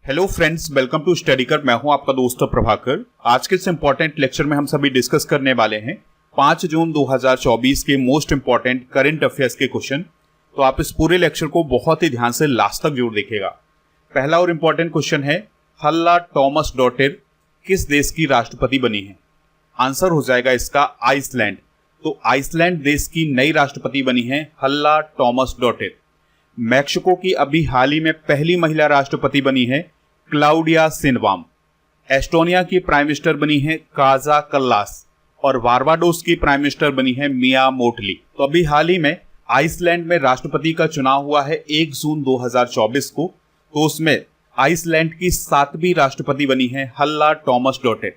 Hello friends, welcome to study कर। मैं हूं आपका दोस्त प्रभाकर। आज के इस इंपॉर्टेंट लेक्चर में हम सभी डिस्कस करने वाले हैं 5 जून 2024 के मोस्ट इंपॉर्टेंट करंट अफेयर्स के क्वेश्चन। तो आप इस पूरे लेक्चर को बहुत ही ध्यान से लास्ट तक जरूर देखिएगा। पहला और इंपॉर्टेंट क्वेश्चन है, हल्ला टॉमस-डॉटर किस देश की राष्ट्रपति बनी है? आंसर हो जाएगा इसका आइसलैंड। तो आइसलैंड देश की नई राष्ट्रपति बनी है हल्ला टॉमस-डॉटर। मैक्सिको की अभी हाल ही में पहली महिला राष्ट्रपति बनी है क्लाउडिया शिनबाम। एस्टोनिया की प्राइम मिनिस्टर बनी है काजा कल्लास और बारबाडोस की प्राइम मिनिस्टर बनी है मिया मोटली। तो अभी हाल ही में आइसलैंड में राष्ट्रपति का चुनाव हुआ है 1 जून 2024 को। तो उसमें आइसलैंड की 7वीं राष्ट्रपति बनी है हल्ला टॉमस-डॉटर।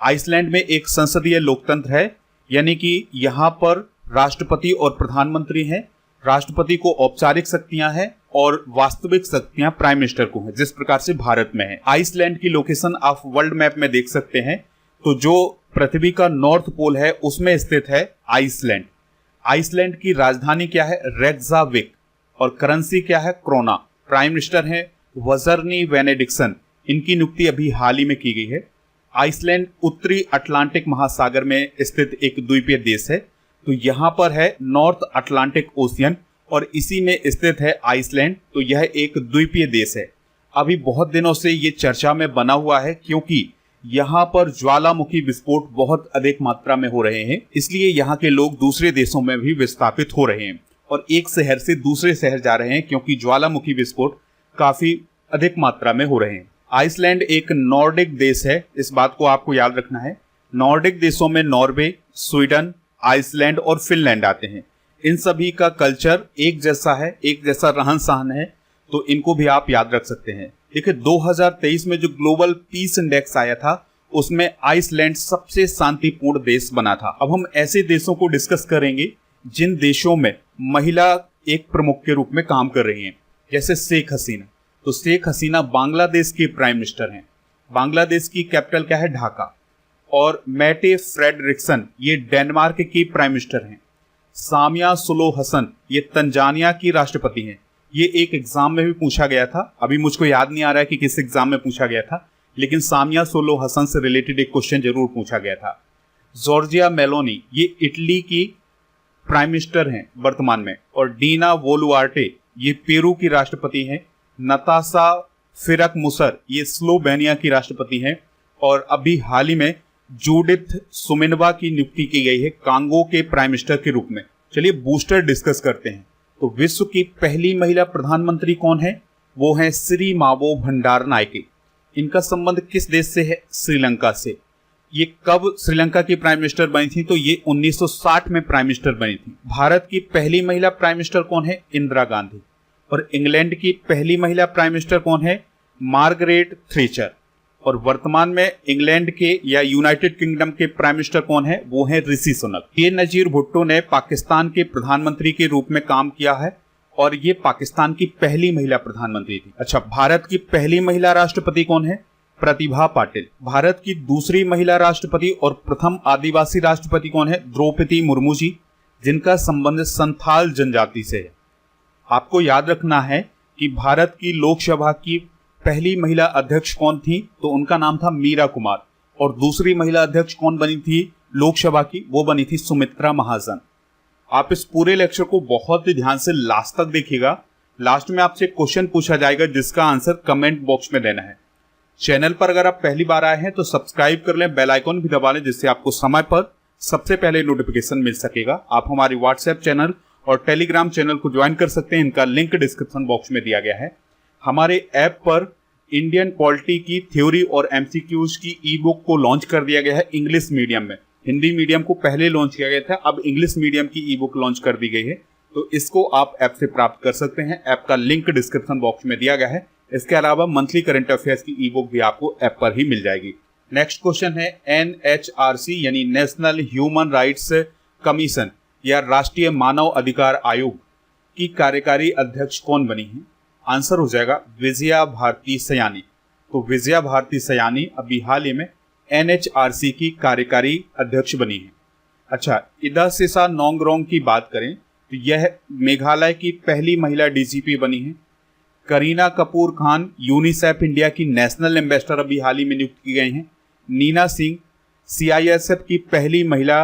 आइसलैंड में एक संसदीय लोकतंत्र है, यानी कि यहाँ पर राष्ट्रपति और प्रधानमंत्री हैं। राष्ट्रपति को औपचारिक शक्तियां हैं और वास्तविक शक्तियां प्राइम मिनिस्टर को हैं, जिस प्रकार से भारत में है। आइसलैंड की लोकेशन आप वर्ल्ड मैप में देख सकते हैं। तो जो पृथ्वी का नॉर्थ पोल है उसमें स्थित है आइसलैंड। आइसलैंड की राजधानी क्या है? रेक्जाविक। और करेंसी क्या है? क्रोना। प्राइम मिनिस्टर हैं वजरनी बेनेडिक्सन। इनकी नियुक्ति अभी हाल ही में की गई है। आइसलैंड उत्तरी अटलांटिक महासागर में स्थित एक द्वीपीय देश है। तो यहाँ पर है नॉर्थ अटलांटिक ओशियन और इसी में स्थित है आइसलैंड। तो यह एक द्वीपीय देश है। अभी बहुत दिनों से ये चर्चा में बना हुआ है क्योंकि यहाँ पर ज्वालामुखी विस्फोट बहुत अधिक मात्रा में हो रहे हैं। इसलिए यहाँ के लोग दूसरे देशों में भी विस्थापित हो रहे हैं और एक शहर से दूसरे शहर जा रहे हैं क्योंकि ज्वालामुखी विस्फोट काफी अधिक मात्रा में हो रहे हैं। आइसलैंड एक नॉर्डिक देश है, इस बात को आपको याद रखना है। नॉर्डिक देशों में नॉर्वे, स्वीडन, आइसलैंड और फिनलैंड आते हैं। इन सभी का कल्चर एक जैसा है, एक जैसा रहन सहन है। तो इनको भी आप याद रख सकते हैं। देखिए 2023 में जो ग्लोबल पीस इंडेक्स आया था उसमें आइसलैंड सबसे शांतिपूर्ण देश बना था। अब हम ऐसे देशों को डिस्कस करेंगे जिन देशों में महिला एक प्रमुख के रूप में काम कर रही हैं, जैसे शेख हसीना। तो शेख हसीना बांग्लादेश के प्राइम मिनिस्टर हैं। बांग्लादेश की कैपिटल क्या है? ढाका। और मैटे फ्रेडरिक्सन ये डेनमार्क की प्राइम मिनिस्टर हैं। सामिया सुलूहु हसन ये तंजानिया की राष्ट्रपति हैं। ये एक एग्जाम में भी पूछा गया था, अभी मुझको याद नहीं आ रहा है कि किस एग्जाम में पूछा गया था, लेकिन सामिया सुलूहु हसन से रिलेटेड एक क्वेश्चन जरूर पूछा गया था। जॉर्जिया मेलोनी ये इटली की प्राइम मिनिस्टर हैं वर्तमान में। और डीना बोलुआर्टे ये पेरू की राष्ट्रपति हैं। नताशा फिरक मुसर ये स्लोवेनिया की राष्ट्रपति हैं। और अभी हाल ही में जूडिथ सुमिनवा की नियुक्ति की गई है कांगो के प्राइम मिनिस्टर के रूप में। चलिए बूस्टर डिस्कस करते हैं। तो विश्व की पहली महिला प्रधानमंत्री कौन है? वो है श्री मावो भंडारनायके। इनका संबंध किस देश से है? श्रीलंका से। ये कब श्रीलंका की प्राइम मिनिस्टर बनी थी? तो ये 1960 में प्राइम मिनिस्टर बनी थी। भारत की पहली महिला प्राइम मिनिस्टर कौन है? इंदिरा गांधी। और इंग्लैंड की पहली महिला प्राइम मिनिस्टर कौन है? मार्गरेट थ्रेचर। और वर्तमान में इंग्लैंड के या यूनाइटेड किंगडम के प्राइम मिनिस्टर कौन है? वो है ऋषि सुनक। ये नजीर भुट्टो ने पाकिस्तान के प्रधानमंत्री के रूप में काम किया है और ये पाकिस्तान की पहली महिला प्रधानमंत्री थी। अच्छा, भारत की पहली महिला राष्ट्रपति कौन है? प्रतिभा पाटिल। भारत की दूसरी महिला राष्ट्रपति और प्रथम आदिवासी राष्ट्रपति कौन है? द्रौपदी मुर्मू जी, जिनका संबंध संथाल जनजाति से है। आपको याद रखना है कि भारत की लोकसभा की पहली महिला अध्यक्ष कौन थी? तो उनका नाम था मीरा कुमार। और दूसरी महिला अध्यक्ष कौन बनी थी लोकसभा की? वो बनी थी सुमित्रा महाजन। आप इस पूरे लेक्चर को बहुत ही ध्यान से लास्ट तक देखिएगा। लास्ट में आपसे क्वेश्चन पूछा जाएगा जिसका आंसर कमेंट बॉक्स में देना है। चैनल पर अगर आप पहली बार आए हैं तो सब्सक्राइब कर लें, बेल आइकन भी दबा लें, जिससे आपको समय पर सबसे पहले नोटिफिकेशन मिल सकेगा। आप हमारे व्हाट्सएप चैनल और टेलीग्राम चैनल को ज्वाइन कर सकते हैं। इनका लिंक डिस्क्रिप्शन बॉक्स में दिया गया है। हमारे ऐप पर इंडियन पॉलिटी की थ्योरी और एमसीक्यूज की ई बुक को लॉन्च कर दिया गया है इंग्लिश मीडियम में। हिंदी मीडियम को पहले लॉन्च किया गया था, अब इंग्लिश मीडियम की ई बुक लॉन्च कर दी गई है। तो इसको आप ऐप से प्राप्त कर सकते हैं। ऐप का लिंक डिस्क्रिप्शन बॉक्स में दिया गया है। इसके अलावा मंथली करंट अफेयर्स की ई बुक भी आपको ऐप पर ही मिल जाएगी। नेक्स्ट क्वेश्चन है, NHRC यानी नेशनल ह्यूमन राइट्स कमीशन या राष्ट्रीय मानव अधिकार आयोग की कार्यकारी अध्यक्ष कौन बनी है? आंसर हो जाएगा विजया भारती सयानी। तो विजया भारती सयानी अभी हाल ही में NHRC की कार्यकारी अध्यक्ष बनी है। अच्छा, इदासिसा नोंगरोंग की बात करें तो यह मेघालय की पहली महिला DGP बनी है। करीना कपूर खान यूनिसेफ इंडिया की नेशनल एम्बेसडर अभी हाल ही में नियुक्त की गई हैं। नीना सिंह CISF की पहली महिला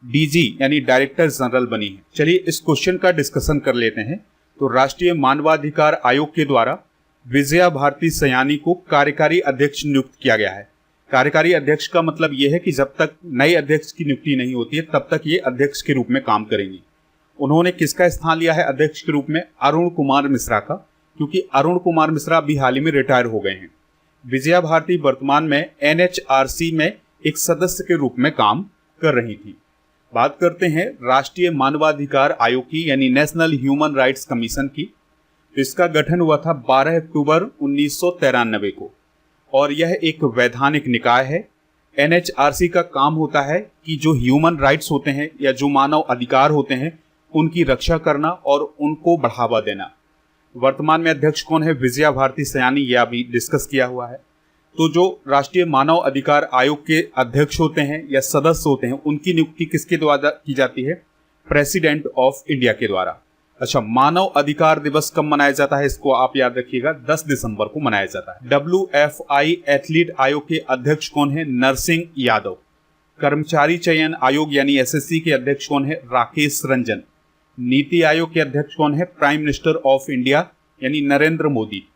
DG यानी डायरेक्टर जनरल बनी है। चलिए इस क्वेश्चन का डिस्कशन कर लेते हैं। तो राष्ट्रीय मानवाधिकार आयोग के द्वारा विजया भारती सयानी को कार्यकारी अध्यक्ष नियुक्त किया गया है। कार्यकारी अध्यक्ष का मतलब यह है कि जब तक नए अध्यक्ष की नियुक्ति नहीं होती है तब तक ये अध्यक्ष के रूप में काम करेंगे। उन्होंने किसका स्थान लिया है अध्यक्ष के रूप में? अरुण कुमार मिश्रा का, क्योंकि अरुण कुमार मिश्रा अभी हाल ही में रिटायर हो गए हैं। विजया भारती वर्तमान में NHRC में एक सदस्य के रूप में काम कर रही थी। बात करते हैं राष्ट्रीय मानवाधिकार आयोग की यानी नेशनल ह्यूमन राइट्स कमीशन की। इसका गठन हुआ था 12 अक्टूबर 1993 को और यह एक वैधानिक निकाय है। NHRC का काम होता है कि जो ह्यूमन राइट्स होते हैं या जो मानव अधिकार होते हैं उनकी रक्षा करना और उनको बढ़ावा देना। वर्तमान में अध्यक्ष कौन है? विजया भारती सयानी, यह अभी डिस्कस किया हुआ है। तो जो राष्ट्रीय मानव अधिकार आयोग के अध्यक्ष होते हैं या सदस्य होते हैं उनकी नियुक्ति किसके द्वारा की जाती है? प्रेसिडेंट ऑफ इंडिया के द्वारा। अच्छा, मानव अधिकार दिवस कब मनाया जाता है? इसको आप याद रखिएगा, 10 दिसंबर को मनाया जाता है। WFI एथलीट आयोग के अध्यक्ष कौन है? नरसिंह यादव। कर्मचारी चयन आयोग यानी SSC के अध्यक्ष कौन है? राकेश रंजन। नीति आयोग के अध्यक्ष कौन है? प्राइम मिनिस्टर ऑफ इंडिया यानी नरेंद्र मोदी।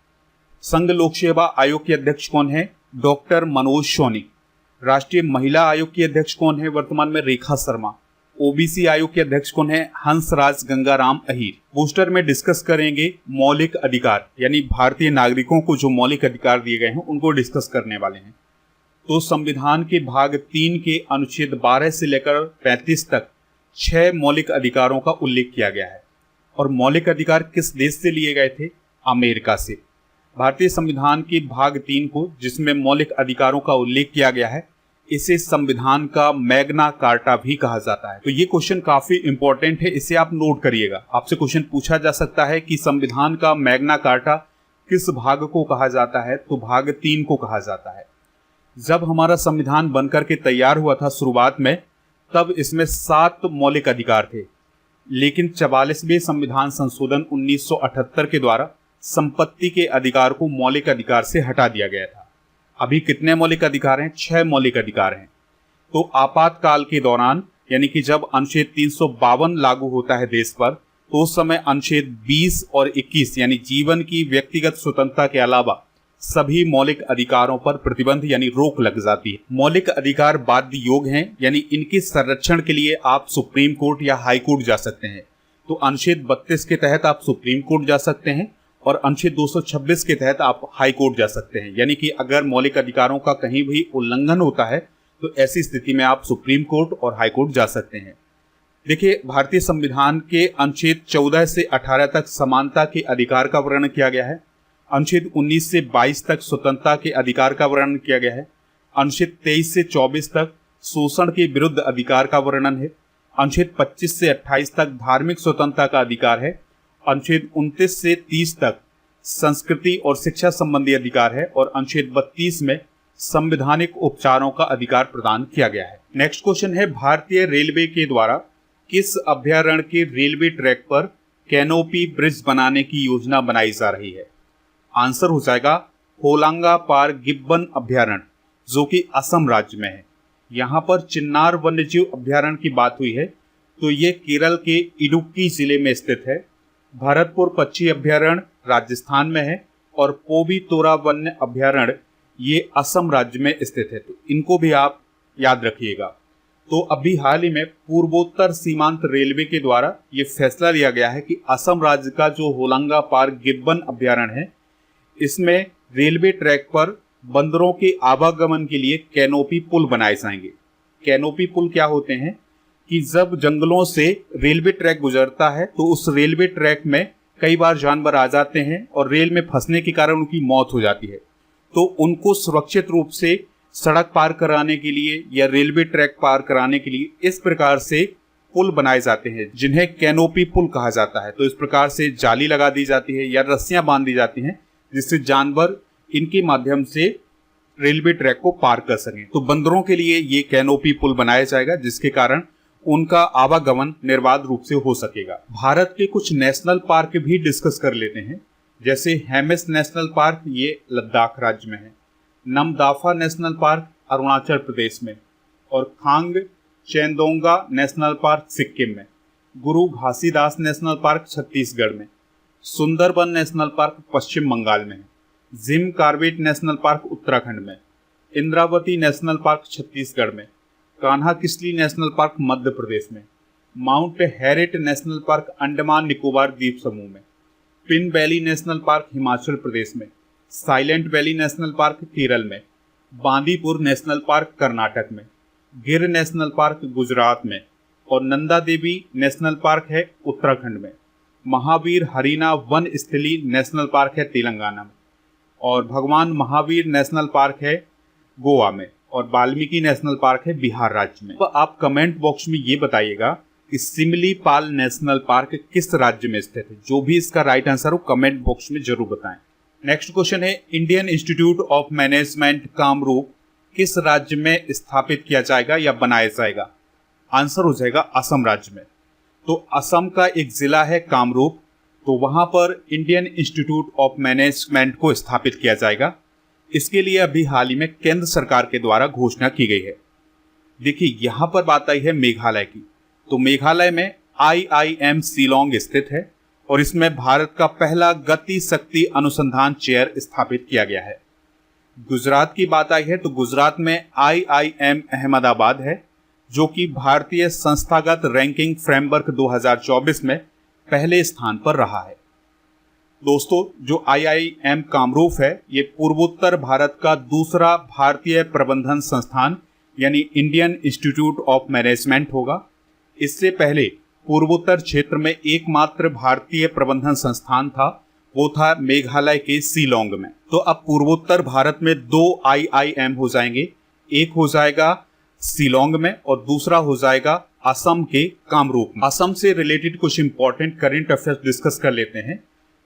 संघ लोक सेवा आयोग के अध्यक्ष कौन है? डॉक्टर मनोज सोनी। राष्ट्रीय महिला आयोग की अध्यक्ष कौन है वर्तमान में? रेखा शर्मा। OBC आयोग के अध्यक्ष कौन है? हंसराज गंगाराम अहीर। पोस्टर में डिस्कस करेंगे मौलिक अधिकार यानी भारतीय नागरिकों को जो मौलिक अधिकार दिए गए हैं उनको डिस्कस करने वाले हैं। तो संविधान के भाग 3 के अनुच्छेद 12 से लेकर 35 तक 6 मौलिक अधिकारों का उल्लेख किया गया है। और मौलिक अधिकार किस देश से लिए गए थे? अमेरिका से। भारतीय संविधान के भाग 3 को जिसमें मौलिक अधिकारों का उल्लेख किया गया है इसे संविधान का मैग्ना कार्टा भी कहा जाता है। तो ये क्वेश्चन काफी इंपॉर्टेंट है, इसे आप नोट करिएगा। आपसे क्वेश्चन पूछा जा सकता है कि संविधान का मैग्ना कार्टा किस भाग को कहा जाता है? तो भाग 3 को कहा जाता है। जब हमारा संविधान बनकर के तैयार हुआ था शुरुआत में, तब इसमें 7 मौलिक अधिकार थे, लेकिन 44वें संविधान संशोधन 1978 के द्वारा संपत्ति के अधिकार को मौलिक अधिकार से हटा दिया गया था। अभी कितने मौलिक अधिकार हैं? 6 मौलिक अधिकार हैं। तो आपातकाल के दौरान यानी कि जब अनुच्छेद 352 लागू होता है देश पर, तो उस समय अनुच्छेद 20 और 21 यानी जीवन की व्यक्तिगत स्वतंत्रता के अलावा सभी मौलिक अधिकारों पर प्रतिबंध यानी रोक लग जाती है। मौलिक अधिकार बाध्य योग हैं यानी इनके संरक्षण के लिए आप सुप्रीम कोर्ट या हाई कोर्ट जा सकते हैं। तो अनुच्छेद 32 के तहत आप सुप्रीम कोर्ट जा सकते हैं और अनुच्छेद 226 के तहत आप हाई कोर्ट जा सकते हैं। यानी कि अगर मौलिक अधिकारों का कहीं भी उल्लंघन होता है तो ऐसी स्थिति में आप सुप्रीम कोर्ट और हाई कोर्ट जा सकते हैं। देखिए, भारतीय संविधान के अनुच्छेद 14 से 18 तक समानता के अधिकार का वर्णन किया गया है। अनुच्छेद 19 से 22 तक स्वतंत्रता के अधिकार का वर्णन किया गया है। अनुच्छेद 23 से 24 तक शोषण के विरुद्ध अधिकार का वर्णन है। अनुच्छेद 25 से 28 तक धार्मिक स्वतंत्रता का अधिकार है। अनुच्छेद 29 से 30 तक संस्कृति और शिक्षा संबंधी अधिकार है और अनुच्छेद 32 में संवैधानिक उपचारों का अधिकार प्रदान किया गया है। नेक्स्ट क्वेश्चन है, भारतीय रेलवे के द्वारा किस अभ्यारण्य के रेलवे ट्रैक पर कैनोपी ब्रिज बनाने की योजना बनाई जा रही है? आंसर हो जाएगा होलांगा पार गिब्बन अभ्यारण्य, जो कि असम राज्य में है। यहाँ पर चिन्नार वन्यजीव अभ्यारण्य की बात हुई है तो ये केरल के इडुक्की जिले में स्थित है। भरतपुर पक्षी अभ्यारण्य राजस्थान में है और पोबीतोरा वन्य अभ्यारण्य ये असम राज्य में स्थित है। तो इनको भी आप याद रखिएगा। तो अभी हाल ही में पूर्वोत्तर सीमांत रेलवे के द्वारा ये फैसला लिया गया है कि असम राज्य का जो होलांगा पार गिब्बन अभ्यारण्य है इसमें रेलवे ट्रैक पर बंदरों के आवागमन के लिए कैनोपी पुल बनाए जाएंगे। कैनोपी पुल क्या होते हैं कि जब जंगलों से रेलवे ट्रैक गुजरता है तो उस रेलवे ट्रैक में कई बार जानवर आ जाते हैं और रेल में फंसने के कारण उनकी मौत हो जाती है। तो उनको सुरक्षित रूप से सड़क पार कराने के लिए या रेलवे ट्रैक पार कराने के लिए इस प्रकार से पुल बनाए जाते हैं जिन्हें कैनोपी पुल कहा जाता है। तो इस प्रकार से जाली लगा दी जाती है या रस्सियां बांध दी जाती हैं जिससे जानवर इनके माध्यम से रेलवे ट्रैक को पार कर सकें। तो बंदरों के लिए ये कैनोपी पुल बनाया जाएगा जिसके कारण उनका आवागमन निर्बाध रूप से हो सकेगा। भारत के कुछ नेशनल पार्क भी डिस्कस कर लेते हैं। जैसे हेमिस नेशनल पार्क ये लद्दाख राज्य में है, नमदाफा नेशनल पार्क अरुणाचल प्रदेश में, और Khangchendzonga national park Sikkim में, गुरु घासीदास नेशनल पार्क छत्तीसगढ़ में, सुंदरबन नेशनल पार्क पश्चिम बंगाल में है, Jim Corbett national park Uttarakhand में, इंद्रावती नेशनल पार्क छत्तीसगढ़ में, कान्हा किसली नेशनल पार्क मध्य प्रदेश में, mount Harriet national park Andaman Nicobar द्वीप समूह में, Pin valley national park Himachal Pradesh में, silent valley national park Kerala में, बांदीपुर नेशनल पार्क कर्नाटक में, गिर नेशनल पार्क गुजरात में, और नंदा देवी नेशनल पार्क है उत्तराखंड में, महावीर हरीना वन स्थली नेशनल पार्क है तेलंगाना में, और भगवान महावीर नेशनल पार्क है गोवा में, और वाल्मीकि नेशनल पार्क है बिहार राज्य में। तो आप कमेंट बॉक्स में ये बताइएगा कि सिमलीपाल नेशनल पार्क किस राज्य में स्थित है। जो भी इसका राइट आंसर हो कमेंट बॉक्स में जरूर बताएं। नेक्स्ट क्वेश्चन है, Indian institute of management Kamrup किस राज्य में स्थापित किया जाएगा या बनाया जाएगा? आंसर हो जाएगा असम राज्य में। तो असम का एक जिला है कामरूप, तो वहां पर इंडियन इंस्टीट्यूट ऑफ मैनेजमेंट को स्थापित किया जाएगा। इसके लिए अभी हाल ही में केंद्र सरकार के द्वारा घोषणा की गई है। देखिए यहां पर बात आई है मेघालय की, तो मेघालय में IIM शिलोंग स्थित है और इसमें भारत का पहला गति शक्ति अनुसंधान चेयर स्थापित किया गया है। गुजरात की बात आई है तो गुजरात में IIM अहमदाबाद है, जो कि भारतीय संस्थागत रैंकिंग फ्रेमवर्क 2024 में पहले स्थान पर रहा है। दोस्तों, जो IIM कामरूप है ये पूर्वोत्तर भारत का दूसरा भारतीय प्रबंधन संस्थान यानी इंडियन इंस्टीट्यूट ऑफ मैनेजमेंट होगा। इससे पहले पूर्वोत्तर क्षेत्र में एकमात्र भारतीय प्रबंधन संस्थान था, वो था मेघालय के शिलोंग में। तो अब पूर्वोत्तर भारत में 2 IIM हो जाएंगे, एक हो जाएगा शिलोंग में और दूसरा हो जाएगा असम के कामरूप में। असम से रिलेटेड कुछ इंपॉर्टेंट करंट अफेयर्स डिस्कस कर लेते हैं।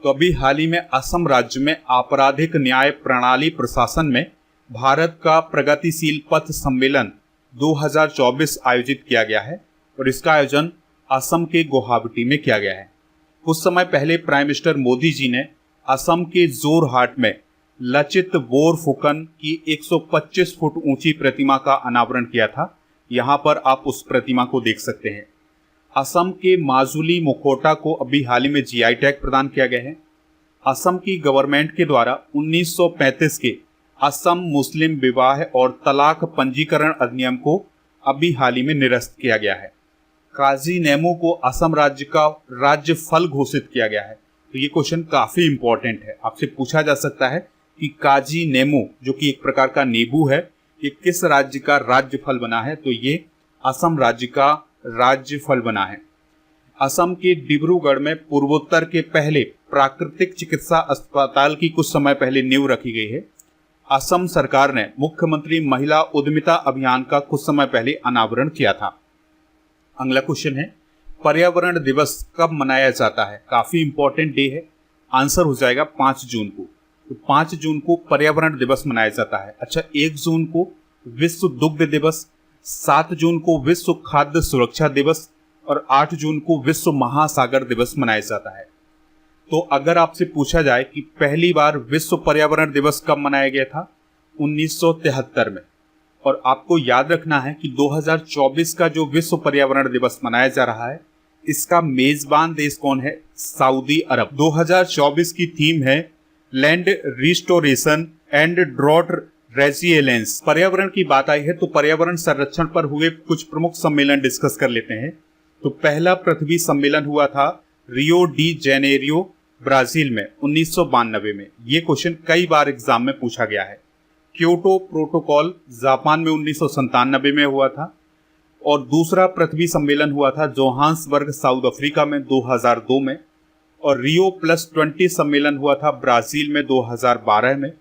तो अभी हाल ही में असम राज्य में आपराधिक न्याय प्रणाली प्रशासन में भारत का प्रगतिशील पथ सम्मेलन 2024 आयोजित किया गया है और इसका आयोजन असम के गुवाहाटी में किया गया है। कुछ समय पहले प्राइम मिनिस्टर मोदी जी ने असम के जोरहाट में लचित बोरफुकन की 125 फुट ऊंची प्रतिमा का अनावरण किया था। यहाँ पर आप उस प्रतिमा को देख सकते हैं। असम के माजुली मुखोटा को अभी हाल ही में GI टैग प्रदान किया गया है। असम की गवर्नमेंट के द्वारा 1935 के असम मुस्लिम विवाह और तलाक पंजीकरण अधिनियम को अभी हाल ही में निरस्त किया गया है। काजी नेमू को असम राज्य का राज्य फल घोषित किया गया है। तो ये क्वेश्चन काफी इंपॉर्टेंट है, आपसे पूछा जा सकता है कि काजी नेमू जो कि एक प्रकार का नींबू है, ये किस राज्य का राज्य फल बना है? तो ये असम राज्य का राज्य फल बना है। असम के डिब्रूगढ़ में पूर्वोत्तर के पहले प्राकृतिक चिकित्सा अस्पताल की कुछ समय पहले नींव रखी गई है। असम सरकार ने मुख्यमंत्री महिला उद्यमिता अभियान का कुछ समय पहले अनावरण किया था। अगला क्वेश्चन है, पर्यावरण दिवस कब मनाया जाता है? काफी इंपॉर्टेंट डे है। आंसर हो जाएगा 5 जून को। तो 5 जून को पर्यावरण दिवस मनाया जाता है। अच्छा, 1 जून को विश्व दुग्ध दिवस, 7 जून को विश्व खाद्य सुरक्षा दिवस और 8 जून को विश्व महासागर दिवस मनाया जाता है। तो अगर आपसे पूछा जाए कि पहली बार विश्व पर्यावरण दिवस कब मनाया गया था? 1973 में। और आपको याद रखना है कि 2024 का जो विश्व पर्यावरण दिवस मनाया जा रहा है, इसका मेजबान देश कौन है? सऊदी अरब। 2024 की थीम है land restoration and drought resilience. पर्यावरण की बात आई है तो पर्यावरण संरक्षण पर हुए कुछ प्रमुख सम्मेलन डिस्कस कर लेते हैं। तो पहला पृथ्वी सम्मेलन हुआ था रियो डी जेनेरियो ब्राजील में 1992 में। ये क्वेश्चन कई बार एग्जाम में पूछा गया है। क्योटो प्रोटोकॉल जापान में 1997 में हुआ था। और दूसरा पृथ्वी सम्मेलन हुआ था जोहान्सबर्ग साउथ अफ्रीका में 2002 में। और रियो +20 सम्मेलन हुआ था ब्राजील में 2012 में।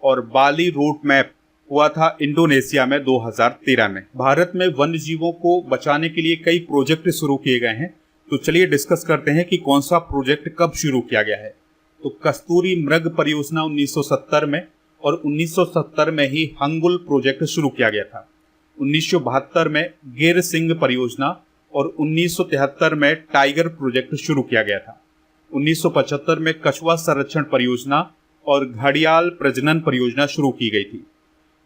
और बाली रूट मैप हुआ था इंडोनेशिया में 2013 में। भारत में वन्य जीवों को बचाने के लिए कई प्रोजेक्ट शुरू किए गए हैं। तो चलिए डिस्कस करते हैं कि कौन सा प्रोजेक्ट कब शुरू किया गया है। तो कस्तूरी मृग परियोजना 1970 में और 1970 में ही हंगुल प्रोजेक्ट शुरू किया गया था। 1972 में गिर सिंह परियोजना और 1973 में टाइगर प्रोजेक्ट शुरू किया गया था। 1975 में कछुआ संरक्षण परियोजना और घड़ियाल प्रजनन परियोजना शुरू की गई थी।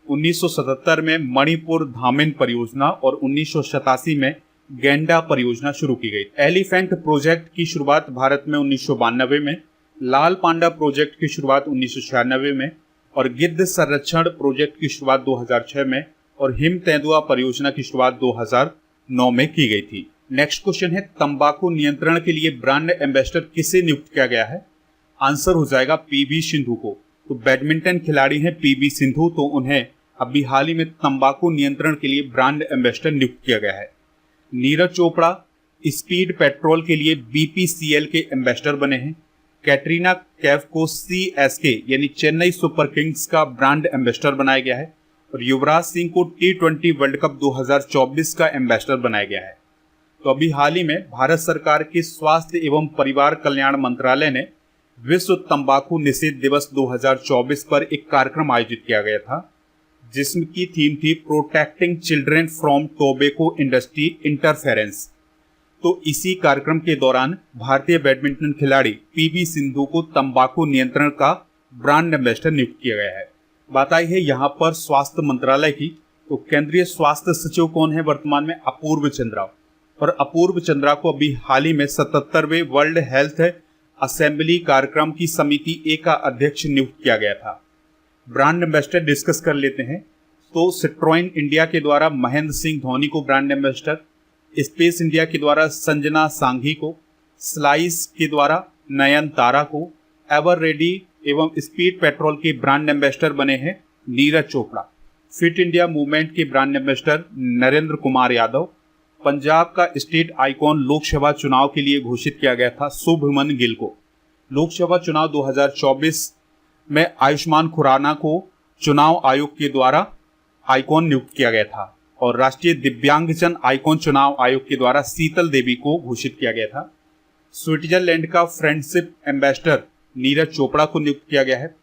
1977 में मणिपुर धामिन परियोजना और 1987 में गैंडा परियोजना शुरू की गई। एलिफेंट प्रोजेक्ट की शुरुआत भारत में 1992 में, लाल पांडा प्रोजेक्ट की शुरुआत 1996 में और गिद्ध संरक्षण प्रोजेक्ट की शुरुआत 2006 में और हिम तेंदुआ परियोजना की शुरुआत 2009 में की गई थी। नेक्स्ट क्वेश्चन है, तंबाकू नियंत्रण के लिए ब्रांड एम्बेसडर किसे नियुक्त किया गया है? आंसर हो जाएगा पीवी सिंधु को। तो बैडमिंटन खिलाड़ी हैं पीवी सिंधु, तो उन्हें अभी हाल ही में तंबाकू नियंत्रण के लिए ब्रांड एम्बेसडर नियुक्त किया गया है। नीरज चोपड़ा स्पीड पेट्रोल के लिए बीपीसीएल के एम्बेसडर बने हैं। कैटरीना कैफ को सीएसके यानी चेन्नई सुपर किंग्स का ब्रांड एम्बेसडर बनाया गया है और युवराज सिंह को T20 वर्ल्ड कप 2024 का एम्बेसडर बनाया गया है। तो अभी हाल ही में भारत सरकार के स्वास्थ्य एवं परिवार कल्याण मंत्रालय ने विश्व तंबाकू निषेध दिवस 2024 पर एक कार्यक्रम आयोजित किया गया था, जिसकी थीम थी protecting children from tobacco industry interference. तो इसी कार्यक्रम के दौरान भारतीय बैडमिंटन खिलाड़ी पीवी सिंधु को तंबाकू नियंत्रण का ब्रांड एम्बेसडर नियुक्त किया गया है। बात आई है यहाँ पर स्वास्थ्य मंत्रालय की, तो केंद्रीय स्वास्थ्य सचिव कौन है वर्तमान में? अपूर्व चंद्रा। और अपूर्व चंद्रा को अभी हाल ही में 77वें वर्ल्ड हेल्थ असेंबली कार्यक्रम की समिति ए का अध्यक्ष नियुक्त किया गया था। ब्रांड एम्बेसडर डिस्कस कर लेते हैं। तो सिट्रोइन इंडिया के द्वारा महेंद्र सिंह धोनी को ब्रांड एम्बेसडर, स्पेस इंडिया के द्वारा संजना सांघी को, स्लाइस के द्वारा नयनतारा को, एवर रेडी एवं स्पीड पेट्रोल के ब्रांड एम्बेसडर बने हैं Neeraj Chopra. Fit India movement के ब्रांड एम्बेसडर नरेंद्र कुमार यादव। पंजाब का स्टेट आइकॉन लोकसभा चुनाव के लिए घोषित किया गया था शुभमन गिल को। लोकसभा चुनाव 2024 में आयुष्मान खुराना को चुनाव आयोग के द्वारा आइकॉन नियुक्त किया गया था और राष्ट्रीय दिव्यांगजन आइकॉन चुनाव आयोग के द्वारा शीतल देवी को घोषित किया गया था। स्विट्जरलैंड का फ्रेंडशिप एम्बेसडर नीरज चोपड़ा को नियुक्त किया गया है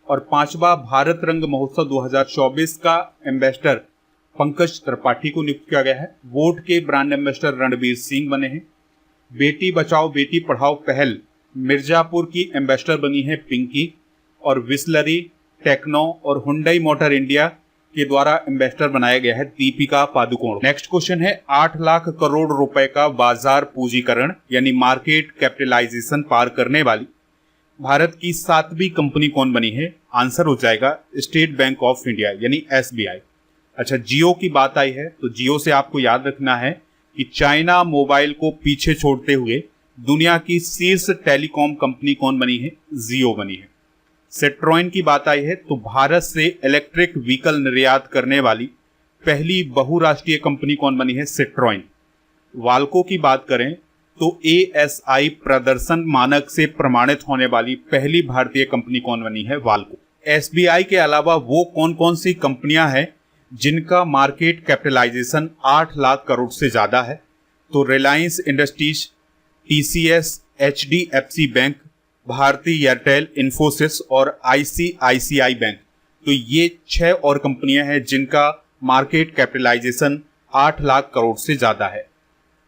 और 5वां भारत रंग महोत्सव 2024 का एम्बेसडर पंकज त्रिपाठी को नियुक्त किया गया है। वोट के ब्रांड एम्बेसडर रणबीर सिंह बने हैं। बेटी बचाओ बेटी पढ़ाओ पहल मिर्जापुर की एम्बेसडर बनी है पिंकी और विस्लरी, टेक्नो और हुंडई मोटर इंडिया के द्वारा एम्बेसडर बनाया गया है दीपिका पादुकोण। नेक्स्ट क्वेश्चन है, 8 लाख करोड़ रुपए का बाजार पूंजीकरण यानी मार्केट कैपिटलाइजेशन पार करने वाली भारत की 7वीं कंपनी कौन बनी है? आंसर हो जाएगा स्टेट बैंक ऑफ इंडिया यानी SBI। अच्छा, जियो की बात आई है तो जियो से आपको याद रखना है कि चाइना मोबाइल को पीछे छोड़ते हुए दुनिया की शीर्ष टेलीकॉम कंपनी कौन बनी है? जियो बनी है। सिट्रोइन की बात आई है तो भारत से इलेक्ट्रिक व्हीकल निर्यात करने वाली पहली बहुराष्ट्रीय कंपनी कौन बनी है? सिट्रोइन। वाल्को की बात करें तो ASI प्रदर्शन मानक से प्रमाणित होने वाली पहली भारतीय कंपनी कौन बनी है? वाल्को। SBI के अलावा वो कौन कौन सी कंपनियां हैं जिनका मार्केट कैपिटलाइजेशन 8 लाख करोड़ से ज्यादा है? तो Reliance industries, TCS, HDFC bank, भारतीय एयरटेल, इन्फोसिस और ICICI बैंक। तो ये 6 और कंपनियां हैं जिनका मार्केट कैपिटलाइजेशन 8 लाख करोड़ से ज्यादा है।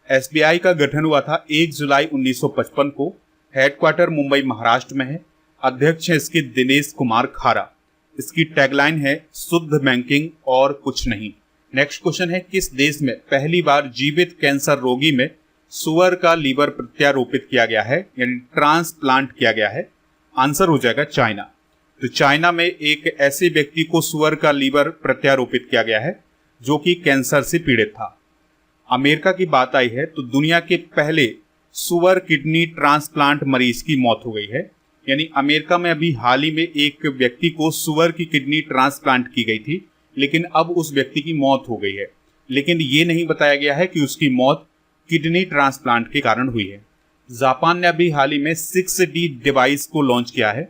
SBI का गठन हुआ था 1 जुलाई 1955 को। हेडक्वार्टर मुंबई महाराष्ट्र में है। अध्यक्ष है इसके दिनेश कुमार खारा। इसकी टैगलाइन है शुद्ध बैंकिंग और कुछ नहीं। नेक्स्ट क्वेश्चन है, किस देश में पहली बार जीवित कैंसर रोगी में सुअर का लीवर प्रत्यारोपित किया गया है यानी ट्रांसप्लांट किया गया है? आंसर हो जाएगा चाइना। तो चाइना में एक ऐसे व्यक्ति को सुअर का लीवर प्रत्यारोपित किया गया है जो कि कैंसर से पीड़ित था। अमेरिका की बात आई है तो दुनिया के पहले सुअर किडनी ट्रांसप्लांट मरीज की मौत हो गई है। यानी अमेरिका में अभी हाल ही में एक व्यक्ति को सुअर की किडनी ट्रांसप्लांट की गई थी, लेकिन अब उस व्यक्ति की मौत हो गई है। लेकिन ये नहीं बताया गया है कि उसकी मौत किडनी ट्रांसप्लांट के कारण हुई है। जापान ने अभी हाल ही में 6D डिवाइस को लॉन्च किया है।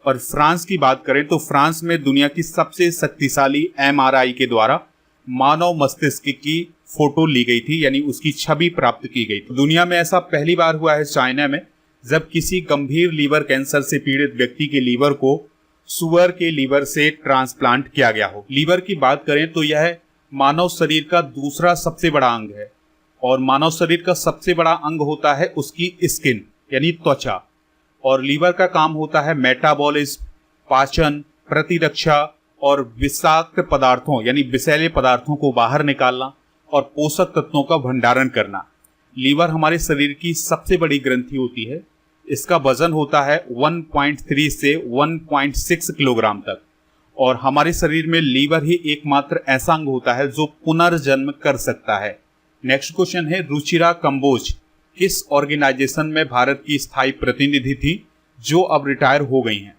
और फ्रांस की बात करें तो फ्रांस में दुनिया की सबसे शक्तिशाली MRI के द्वारा मानव मस्तिष्क की फोटो ली गई थी, यानी उसकी छवि प्राप्त की गई थी। दुनिया में ऐसा पहली बार हुआ है चाइना में, जब किसी गंभीर लीवर कैंसर से पीड़ित व्यक्ति के लीवर को सुअर के लीवर से ट्रांसप्लांट किया गया हो। लीवर की बात करें तो यह मानव शरीर का दूसरा सबसे बड़ा अंग है और मानव शरीर का सबसे बड़ा अंग होता है उसकी स्किन यानी त्वचा। और लीवर का काम होता है मेटाबॉलिज्म, पाचन, प्रतिरक्षा और विषाक्त पदार्थों यानी विषैले पदार्थों को बाहर निकालना और पोषक तत्वों का भंडारण करना। लीवर हमारे शरीर की सबसे बड़ी ग्रंथि होती है। इसका वजन होता है 1.3 से 1.6 किलोग्राम तक और हमारे शरीर में लीवर ही एकमात्र ऐसा अंग होता है जो पुनर्जन्म कर सकता है। नेक्स्ट क्वेश्चन है, रुचिरा कंबोज किस ऑर्गेनाइजेशन में भारत की स्थायी प्रतिनिधि थी जो अब रिटायर हो गई हैं?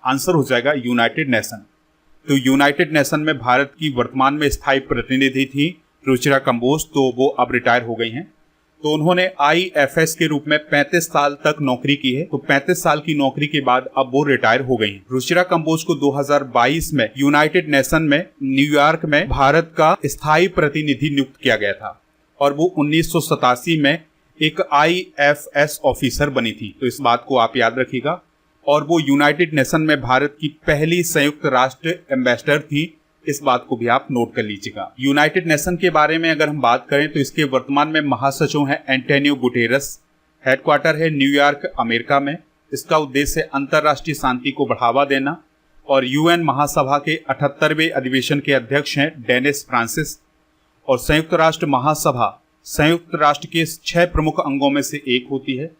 आंसर हो जाएगा यूनाइटेड नेशन। तो यूनाइटेड नेशन में भारत की वर्तमान में स्थायी प्रतिनिधि थी रुचिरा कंबोज, तो वो अब रिटायर हो गई हैं। तो उन्होंने IFS के रूप में 35 साल तक नौकरी की है। तो 35 साल की नौकरी के बाद अब वो रिटायर हो गई हैं। रुचिरा कंबोज को 2022 में यूनाइटेड नेशन में न्यूयॉर्क में भारत का स्थायी प्रतिनिधि नियुक्त किया गया था और वो 1987 में एक IFS ऑफिसर बनी थी। तो इस बात को आप याद रखिएगा। और वो यूनाइटेड नेशन में भारत की पहली संयुक्त राष्ट्र एम्बेसडर थी। इस बात को भी आप नोट कर लीजिएगा। यूनाइटेड नेशन के बारे में अगर हम बात करें तो इसके वर्तमान में महासचिव हैं एंटोनियो गुटेरस। हेडक्वार्टर है न्यूयॉर्क, अमेरिका में। इसका उद्देश्य है अंतर्राष्ट्रीय शांति को बढ़ावा देना। और UN महासभा के 78वें अधिवेशन के अध्यक्ष हैं डेनिस फ्रांसिस। और संयुक्त राष्ट्र महासभा संयुक्त राष्ट्र के 6 प्रमुख अंगों में से एक होती है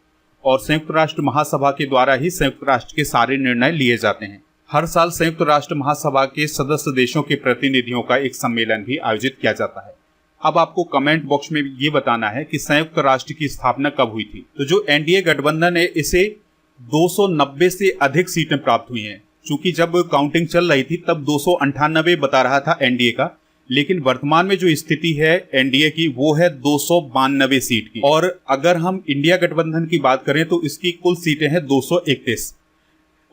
और संयुक्त राष्ट्र महासभा के द्वारा ही संयुक्त राष्ट्र के सारे निर्णय लिए जाते हैं। हर साल संयुक्त राष्ट्र महासभा के सदस्य देशों के प्रतिनिधियों का एक सम्मेलन भी आयोजित किया जाता है। अब आपको कमेंट बॉक्स में ये बताना है कि संयुक्त राष्ट्र की स्थापना कब हुई थी। तो जो NDA गठबंधन है इसे 290 से अधिक सीटें प्राप्त हुई हैं। चूंकि जब काउंटिंग चल रही थी तब 298 बता रहा था NDA का, लेकिन वर्तमान में जो स्थिति है NDA की वो है 292 सीट की। और अगर हम इंडिया गठबंधन की बात करें तो इसकी कुल सीटें हैं 231।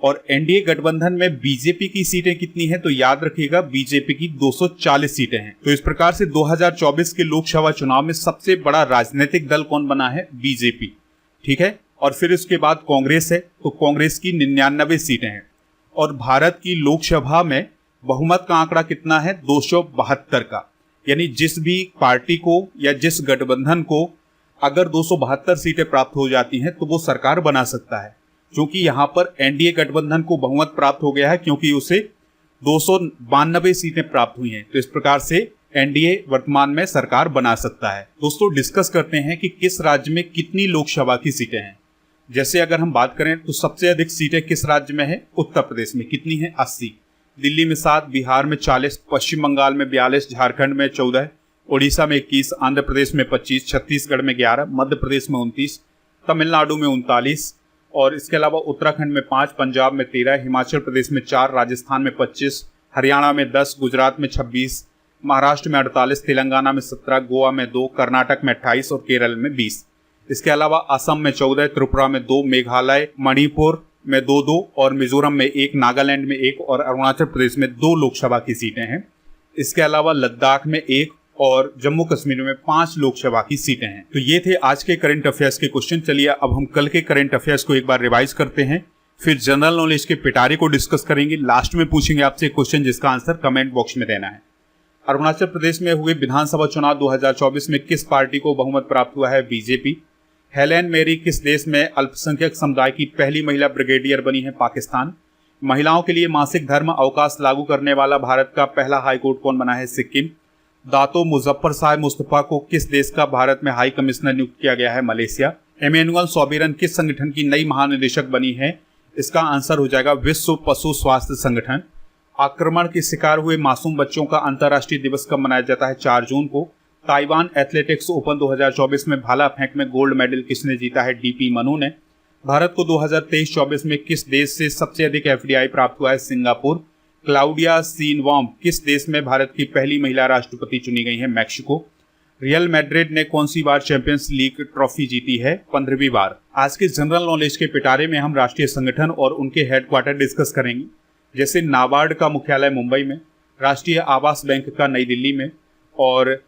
और NDA गठबंधन में बीजेपी की सीटें कितनी हैं? तो याद रखिएगा बीजेपी की 240 सीटें हैं। तो इस प्रकार से 2024 के लोकसभा चुनाव में सबसे बड़ा राजनीतिक दल कौन बना है? बीजेपी। ठीक है। और फिर इसके बाद कांग्रेस है, तो कांग्रेस की 99 सीटें हैं। और भारत की लोकसभा में बहुमत का आंकड़ा कितना है? 272 का। यानी जिस भी पार्टी को या जिस गठबंधन को अगर 272 सीटें प्राप्त हो जाती हैं तो वो सरकार बना सकता है। क्योंकि यहाँ पर NDA गठबंधन को बहुमत प्राप्त हो गया है क्योंकि उसे 292 सीटें प्राप्त हुई हैं। तो इस प्रकार से NDA वर्तमान में सरकार बना सकता है। दोस्तों डिस्कस करते हैं कि किस राज्य में कितनी लोकसभा की सीटें हैं। जैसे अगर हम बात करें तो सबसे अधिक सीटें किस राज्य में है? उत्तर प्रदेश में। कितनी है? 80। दिल्ली में 7, बिहार में 40, पश्चिम बंगाल में 42, झारखंड में 14, उड़ीसा में 21, आंध्र प्रदेश में 25, छत्तीसगढ़ में 11, मध्य प्रदेश में 29, तमिलनाडु में 39 और इसके अलावा उत्तराखंड में 5, पंजाब में 13, हिमाचल प्रदेश में 4, राजस्थान में 25, हरियाणा में 10, गुजरात में 26, महाराष्ट्र में 48, तेलंगाना में 17, गोवा में 2, कर्नाटक में 28 और केरल में 20। इसके अलावा असम में 14, त्रिपुरा में 2, मेघालय, मणिपुर में 2 और मिजोरम में 1, नागालैंड में 1 और अरुणाचल प्रदेश में 2 लोकसभा की सीटें हैं। इसके अलावा लद्दाख में 1 और जम्मू कश्मीर में 5 लोकसभा की सीटें हैं। तो ये थे आज के करंट अफेयर्स के क्वेश्चन। चलिए अब हम कल के करंट अफेयर्स को एक बार रिवाइज करते हैं, फिर जनरल नॉलेज के पिटारे को डिस्कस करेंगे। लास्ट में पूछेंगे आपसे क्वेश्चन जिसका आंसर कमेंट बॉक्स में देना है। अरुणाचल प्रदेश में हुए विधानसभा चुनाव 2024 में किस पार्टी को बहुमत प्राप्त हुआ है? बीजेपी। हेलेन मेरी किस देश में अल्पसंख्यक समुदाय की पहली महिला ब्रिगेडियर बनी है? पाकिस्तान। महिलाओं के लिए मासिक धर्म अवकाश लागू करने वाला भारत का पहला हाईकोर्ट कौन बना है? सिक्किम। दातो मुजफ्फर शाह मुस्तफा को किस देश का भारत में हाई कमिश्नर नियुक्त किया गया है? मलेशिया। एमेनुअल सोबेरन किस संगठन की नई महानिदेशक बनी है? इसका आंसर हो जाएगा विश्व पशु स्वास्थ्य संगठन। आक्रमण के शिकार हुए मासूम बच्चों का अंतर्राष्ट्रीय दिवस कब मनाया जाता है? 4 जून को। ताइवान एथलेटिक्स ओपन 2024 में भाला फेंक में गोल्ड मेडल किसने जीता है? DP मनु ने। भारत को 2023-24 में किस देश से सबसे अधिक FDI प्राप्त हुआ है? सिंगापुर। क्लाउडिया शीनबाउम किस देश में भारत की पहली महिला राष्ट्रपति चुनी गई है? मैक्सिको। रियल मैड्रिड ने कौन सी बार चैंपियंस लीग ट्रॉफी जीती है? 15वीं बार। आज के जनरल नॉलेज के पिटारे में हम राष्ट्रीय संगठन और उनके हेडक्वार्टर डिस्कस करेंगे। जैसे नाबार्ड का मुख्यालय मुंबई में, राष्ट्रीय आवास बैंक का नई दिल्ली में और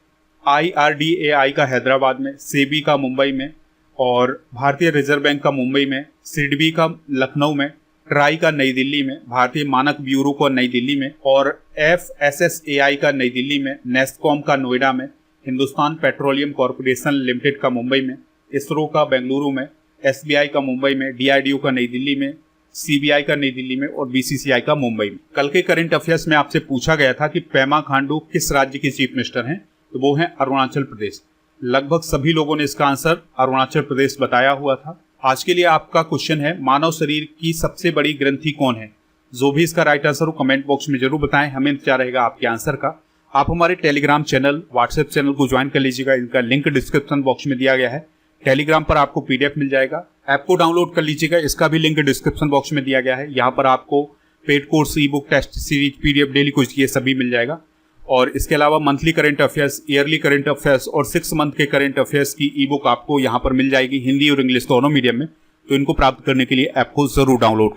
IRDAI का हैदराबाद में, सेबी का मुंबई में और भारतीय रिजर्व बैंक का मुंबई में, सिडबी का लखनऊ में, ट्राई का नई दिल्ली में, भारतीय मानक ब्यूरो का नई दिल्ली में और FSSAI का नई दिल्ली में, नेस्कॉम का नोएडा में, हिंदुस्तान पेट्रोलियम कॉरपोरेशन लिमिटेड का मुंबई में, इसरो का बेंगलुरु में, SBI का मुंबई में, DRDO का नई दिल्ली में, CBI का नई दिल्ली में और BCCI का मुंबई में। कल के करंट अफेयर्स में आपसे पूछा गया था कि पेमा खांडू किस राज्य के चीफ मिनिस्टर हैं, तो वो हैं अरुणाचल प्रदेश। लगभग सभी लोगों ने इसका आंसर अरुणाचल प्रदेश बताया हुआ था। आज के लिए आपका क्वेश्चन है, मानव शरीर की सबसे बड़ी ग्रंथि कौन है? जो भी इसका राइट आंसर हो कमेंट बॉक्स में जरूर बताएं, हमें इंतजार रहेगा आपके आंसर का। आप हमारे टेलीग्राम चैनल, व्हाट्सएप चैनल को ज्वाइन कर लीजिएगा, इनका लिंक डिस्क्रिप्शन बॉक्स में दिया गया है। टेलीग्राम पर आपको PDF मिल जाएगा, ऐप को डाउनलोड कर लीजिएगा, इसका भी लिंक डिस्क्रिप्शन बॉक्स में दिया गया है। यहाँ पर आपको paid course, ebook, test series, PDF, daily कुछ, ये सभी मिल जाएगा। और इसके अलावा monthly current affairs, yearly current affairs और 6 मंथ के करंट अफेयर्स की ई-बुक आपको यहाँ पर मिल जाएगी, हिंदी और इंग्लिश दोनों मीडियम में। तो इनको प्राप्त करने के लिए ऐप को जरूर डाउनलोड करें।